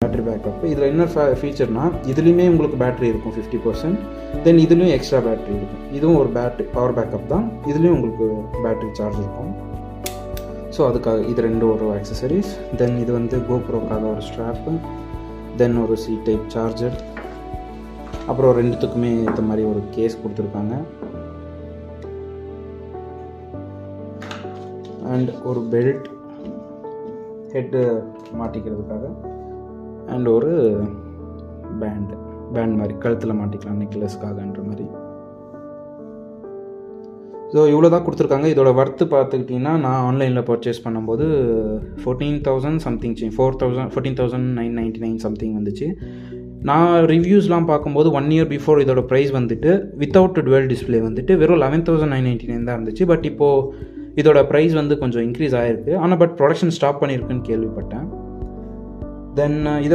Battery backup. இதில் என்ன ஃபீச்சர்னால் இதுலேயுமே உங்களுக்கு பேட்டரி இருக்கும் 50%. தென் இதுலேயும் எக்ஸ்ட்ரா பேட்டரி இருக்கும். இதுவும் ஒரு பவர் பேக்கப் தான். இதுலேயும் உங்களுக்கு பேட்டரி சார்ஜ் இருக்கும். ஸோ அதுக்காக இது 2 ஒரு ஆக்சசரிஸ். தென் இது வந்து கோப்ரோக்காக ஒரு ஸ்ட்ராப்பு, தென் ஒரு C டைப் சார்ஜர், அப்புறம் 2த்துக்குமே இந்த மாதிரி ஒரு கேஸ் கொடுத்துருக்காங்க. அண்ட் ஒரு பெல்ட் ஹெட்டு மாட்டிக்கிறதுக்காக, அண்ட் ஒரு பேண்ட் மாதிரி கழுத்தில் மாட்டிக்கலாம் நெக்லஸ்க்காகன்ற மாதிரி. ஸோ இவ்வளோ தான் கொடுத்துருக்காங்க. இதோட ஒர்த்து பார்த்துக்கிட்டிங்கன்னா நான் ஆன்லைனில் பர்ச்சேஸ் பண்ணும்போது 14,000 சம்திங் 14,999 சம்திங் வந்துச்சு. நான் ரிவ்யூஸ்லாம் பார்க்கும்போது 1 இயர் பிஃபோர் இதோட ப்ரைஸ் வந்துட்டு வித்தவுட் டுவெல் டிஸ்பிளே வந்துட்டு வெறும் 11,999 தான் இருந்துச்சு. பட் இப்போது இதோட ப்ரைஸ் வந்து கொஞ்சம் இன்க்ரீஸ் ஆகிருக்கு. ஆனால் பட் ப்ரொடக்ஷன் ஸ்டாப் பண்ணியிருக்குன்னு கேள்விப்பட்டேன். தென் இதை